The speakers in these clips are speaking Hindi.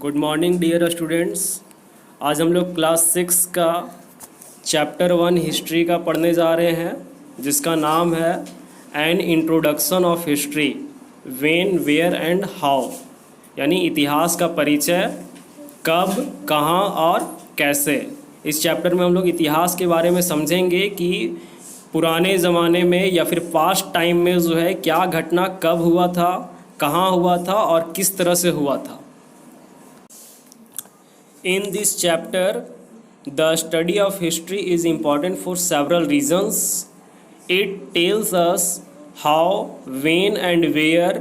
Good morning dear students. आज हम लोग क्लास 6 का चैप्टर 1 हिस्ट्री का पढ़ने जा रहे हैं, जिसका नाम है an introduction of history, when, where and how, यानी इतिहास का परिचय, कब, कहाँ और कैसे। इस चैप्टर में हम लोग इतिहास के बारे में समझेंगे कि पुराने ज़माने में या फिर पास्ट टाइम में जो है क्या घटना कब हुआ था, कहाँ हुआ था और किस तरह से हुआ था। In this chapter, the study of history is important for several reasons. It tells us how, when, and where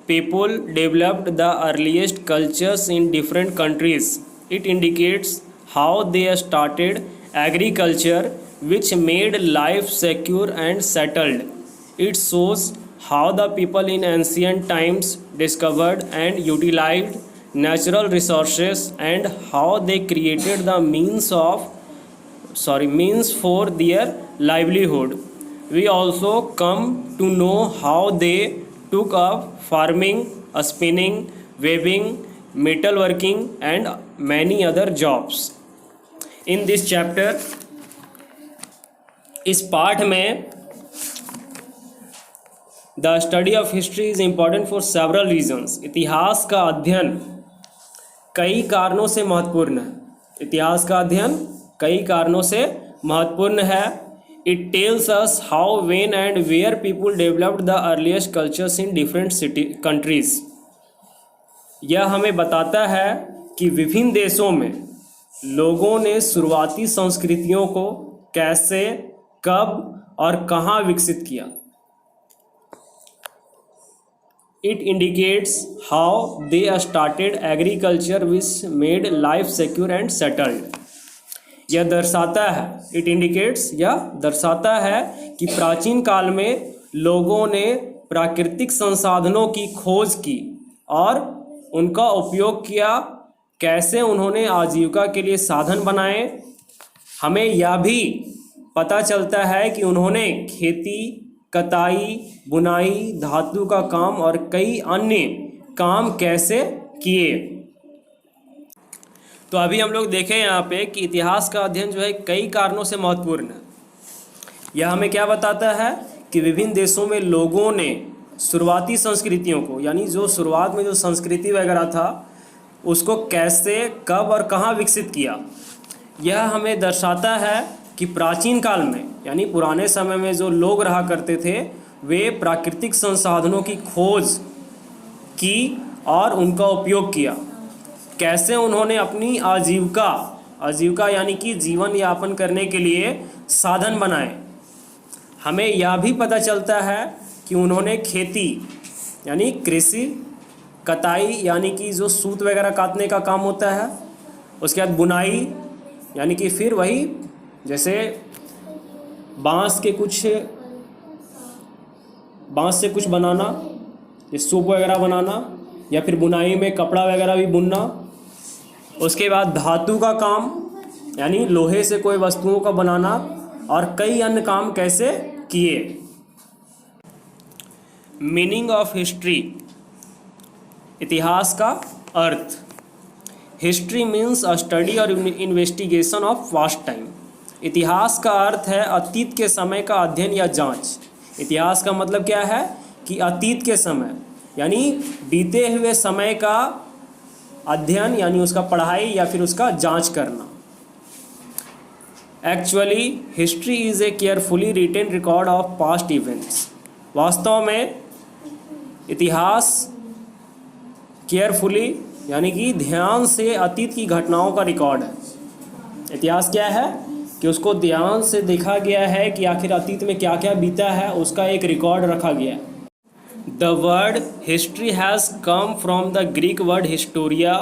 people developed the earliest cultures in different countries. It indicates how they started agriculture, which made life secure and settled. It shows how the people in ancient times discovered and utilized natural resources and how they created the means for their livelihood. We also come to know how they took up farming, spinning, weaving, metalworking and many other jobs. In this chapter, इस पाठ में the study of history is important for several reasons. इतिहास का अध्ययन कई कारणों से महत्वपूर्ण है। इतिहास का अध्ययन कई कारणों से महत्वपूर्ण है। It tells us how, when and where people developed the earliest cultures in different countries. यह हमें बताता है कि विभिन्न देशों में लोगों ने शुरुआती संस्कृतियों को कैसे, कब और कहाँ विकसित किया। It indicates how they started agriculture, which made life secure and settled. यह दर्शाता है, it indicates, यह दर्शाता है कि प्राचीन काल में लोगों ने प्राकृतिक संसाधनों की खोज की और उनका उपयोग किया। कैसे उन्होंने आजीविका के लिए साधन बनाए। हमें यह भी पता चलता है कि उन्होंने खेती, कताई, बुनाई, धातु का काम और कई अन्य काम कैसे किए। तो अभी हम लोग देखें यहाँ पे कि इतिहास का अध्ययन जो है कई कारणों से महत्वपूर्ण है। यह हमें क्या बताता है कि विभिन्न देशों में लोगों ने शुरुआती संस्कृतियों को, यानी जो शुरुआत में जो संस्कृति वगैरह था उसको कैसे, कब और कहाँ विकसित किया। यह हमें दर्शाता है कि प्राचीन काल में, यानी पुराने समय में जो लोग रहा करते थे, वे प्राकृतिक संसाधनों की खोज की और उनका उपयोग किया। कैसे उन्होंने अपनी आजीविका यानी कि जीवन यापन करने के लिए साधन बनाए। हमें यह भी पता चलता है कि उन्होंने खेती यानी कृषि, कताई यानी कि जो सूत वगैरह काटने का काम होता है, उसके बाद बुनाई यानी कि फिर वही जैसे बांस से कुछ बनाना, जैसे सूप वगैरह बनाना, या फिर बुनाई में कपड़ा वगैरह भी बुनना। उसके बाद धातु का काम यानी लोहे से कोई वस्तुओं का बनाना और कई अन्य काम कैसे किए। मीनिंग ऑफ हिस्ट्री, इतिहास का अर्थ। हिस्ट्री मीन्स अ स्टडी और इन्वेस्टिगेशन ऑफ पास्ट टाइम। इतिहास का अर्थ है अतीत के समय का अध्ययन या जांच। इतिहास का मतलब क्या है कि अतीत के समय यानी बीते हुए समय का अध्ययन, यानी उसका पढ़ाई या फिर उसका जांच करना। Actually history is a carefully written record of past events. वास्तव में इतिहास केयरफुली यानी कि ध्यान से अतीत की घटनाओं का रिकॉर्ड है। इतिहास क्या है कि उसको ध्यान से देखा गया है कि आखिर अतीत में क्या क्या बीता है, उसका एक रिकॉर्ड रखा गया है। The word history has come from the Greek word historia,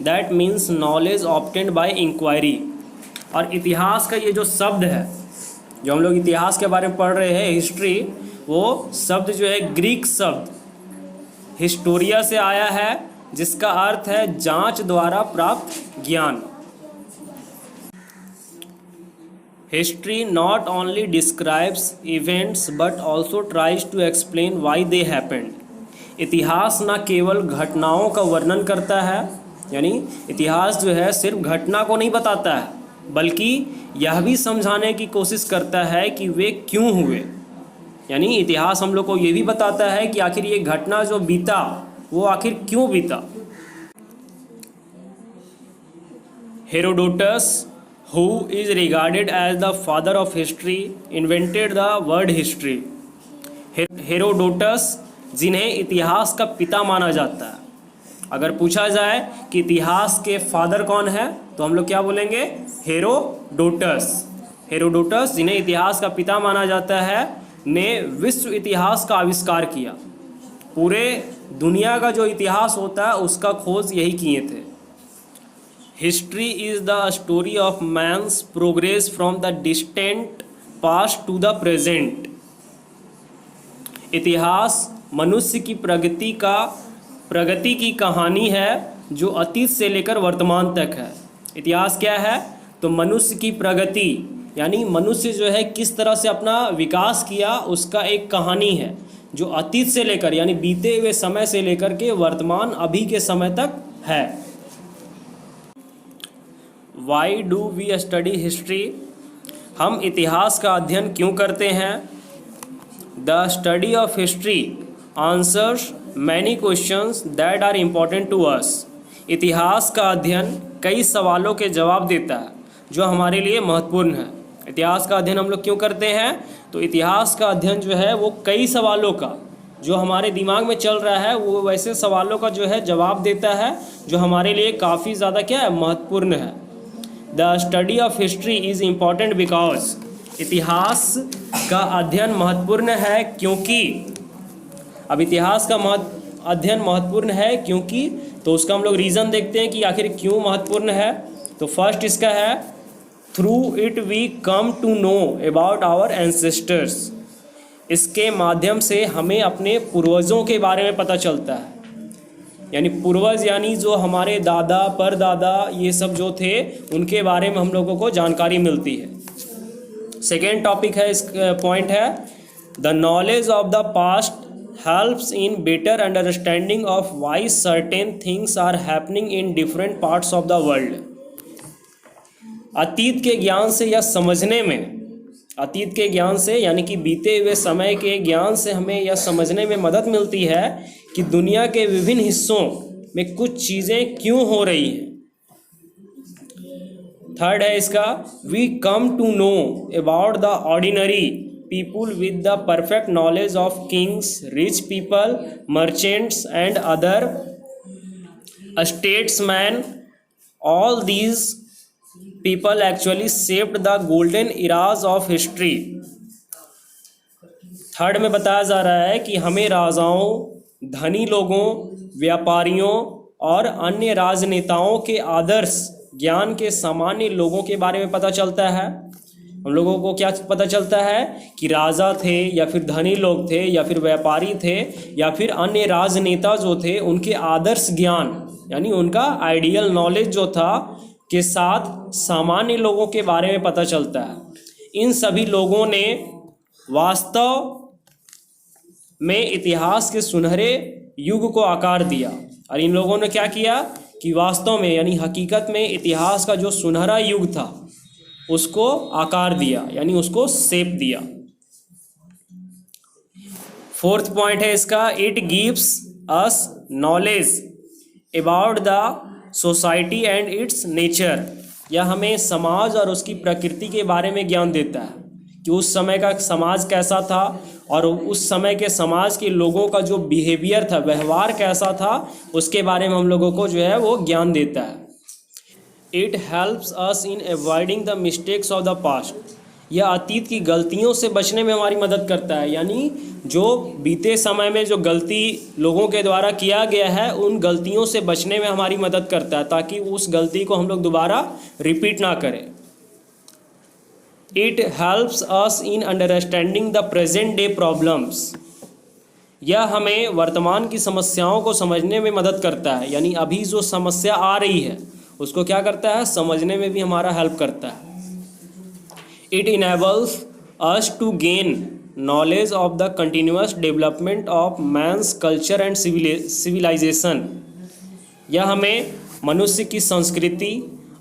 that means knowledge obtained by inquiry. और इतिहास का ये जो शब्द है, जो हम लोग इतिहास के बारे में पढ़ रहे हैं हिस्ट्री, वो शब्द जो है ग्रीक शब्द हिस्टोरिया से आया है, जिसका अर्थ है जांच द्वारा प्राप्त ज्ञान। History not only describes events but also tries to explain why they happened. इतिहास न केवल घटनाओं का वर्णन करता है यानी इतिहास जो है सिर्फ घटना को नहीं बताता है, बल्कि यह भी समझाने की कोशिश करता है कि वे क्यों हुए। यानी इतिहास हम लोग को ये भी बताता है कि आखिर ये घटना जो बीता वो आखिर क्यों बीता। Herodotus, who is regarded as the father of history, invented the word history। Herodotus, जिन्हें इतिहास का पिता माना जाता है, अगर पूछा जाए कि इतिहास के फादर कौन है तो हम लोग क्या बोलेंगे? हेरोडोटस। हेरोडोटस, जिन्हें इतिहास का पिता माना जाता है, ने विश्व इतिहास का आविष्कार किया। पूरे दुनिया का जो इतिहास होता है उसका खोज यही किए थे। History is the story of man's progress from the distant past to the present. इतिहास मनुष्य की प्रगति की कहानी है जो अतीत से लेकर वर्तमान तक है। इतिहास क्या है? तो मनुष्य की प्रगति, यानी मनुष्य जो है किस तरह से अपना विकास किया उसका एक कहानी है जो अतीत से लेकर यानी बीते हुए समय से लेकर के वर्तमान अभी के समय तक है। Why do we study history? हम इतिहास का अध्ययन क्यों करते हैं? The study of history answers many questions that are important to us. इतिहास का अध्ययन कई सवालों के जवाब देता है जो हमारे लिए महत्वपूर्ण है। इतिहास का अध्ययन हम लोग क्यों करते हैं? तो इतिहास का अध्ययन जो है वो कई सवालों का जो हमारे दिमाग में चल रहा है वो वैसे सवालों का जो है जवाब देता है जो हमारे लिए काफ़ी ज़्यादा क्या है? महत्वपूर्ण है। The study of history is important because, इतिहास का अध्ययन महत्वपूर्ण है क्योंकि, अब इतिहास का अध्ययन महत्वपूर्ण है क्योंकि, तो उसका हम लोग रीज़न देखते हैं कि आखिर क्यों महत्वपूर्ण है। तो फर्स्ट इसका है, through it we come to know about our ancestors. इसके माध्यम से हमें अपने पूर्वजों के बारे में पता चलता है। यानी पूर्वज यानी जो हमारे दादा परदादा ये सब जो थे उनके बारे में हम लोगों को जानकारी मिलती है। सेकेंड टॉपिक है, इस पॉइंट है, the knowledge of the past helps in better understanding of why certain things are happening in different parts of the world। अतीत के ज्ञान से या समझने में, अतीत के ज्ञान से यानी कि बीते हुए समय के ज्ञान से हमें यह समझने में मदद मिलती है कि दुनिया के विभिन्न हिस्सों में कुछ चीज़ें क्यों हो रही हैं। थर्ड है इसका, we come to know about the ordinary people with the perfect knowledge of kings, rich people, merchants and other statesmen। all these people actually shaped the golden eras of history। Third में बताया जा रहा है कि हमें राजाओं, धनी लोगों, व्यापारियों और अन्य राजनेताओं के आदर्श ज्ञान के सामान्य लोगों के बारे में पता चलता है। हम लोगों को क्या पता चलता है कि राजा थे या फिर धनी लोग थे या फिर व्यापारी थे या फिर अन्य राजनेता जो थे उनके आदर्श ज्ञान यानी उनका आइडियल नॉलेज जो था के साथ सामान्य लोगों के बारे में पता चलता है। इन सभी लोगों ने वास्तव में इतिहास के सुनहरे युग को आकार दिया। और इन लोगों ने क्या किया कि वास्तव में यानी हकीकत में इतिहास का जो सुनहरा युग था उसको आकार दिया यानी उसको शेप दिया। फोर्थ पॉइंट है इसका, it gives us knowledge about the society and it's nature. यह हमें समाज और उसकी प्रकृति के बारे में ज्ञान देता है कि उस समय का समाज कैसा था और उस समय के समाज के लोगों का जो बिहेवियर था, व्यवहार कैसा था, उसके बारे में हम लोगों को जो है वो ज्ञान देता है। It helps us in avoiding the mistakes of the past. यह अतीत की गलतियों से बचने में हमारी मदद करता है। यानी जो बीते समय में जो गलती लोगों के द्वारा किया गया है उन गलतियों से बचने में हमारी मदद करता है ताकि उस गलती को हम लोग दोबारा रिपीट ना करें। It helps us in understanding the present day problems. यह हमें वर्तमान की समस्याओं को समझने में मदद करता है। यानी अभी जो समस्या आ रही है उसको क्या करता है, समझने में भी हमारा हेल्प करता है। It enables us to gain knowledge of the continuous development of man's culture and civilisation. यह हमें मनुष्य की संस्कृति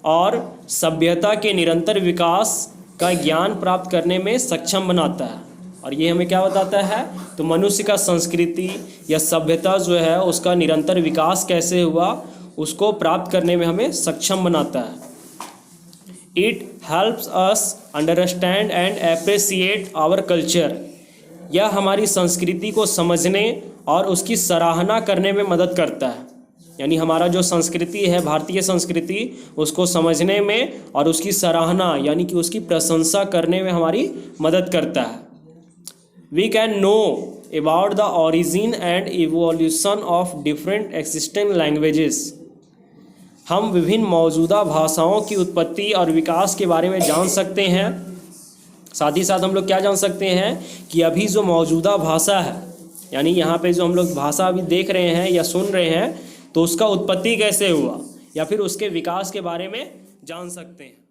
और सभ्यता के निरंतर विकास का ज्ञान प्राप्त करने में सक्षम बनाता है। और ये हमें क्या बताता है, तो मनुष्य का संस्कृति या सभ्यता जो है उसका निरंतर विकास कैसे हुआ उसको प्राप्त करने में हमें सक्षम बनाता है। It helps us understand and appreciate our culture, यह हमारी संस्कृति को समझने और उसकी सराहना करने में मदद करता है। यानी हमारा जो संस्कृति है, भारतीय संस्कृति, उसको समझने में और उसकी सराहना यानी कि उसकी प्रशंसा करने में हमारी मदद करता है। We can know about the origin and evolution of different existing languages. हम विभिन्न मौजूदा भाषाओं की उत्पत्ति और विकास के बारे में जान सकते हैं। साथ ही साथ हम लोग क्या जान सकते हैं कि अभी जो मौजूदा भाषा है, यानी यहाँ पे जो हम लोग भाषा अभी देख रहे हैं या सुन रहे हैं, तो उसका उत्पत्ति कैसे हुआ या फिर उसके विकास के बारे में जान सकते हैं।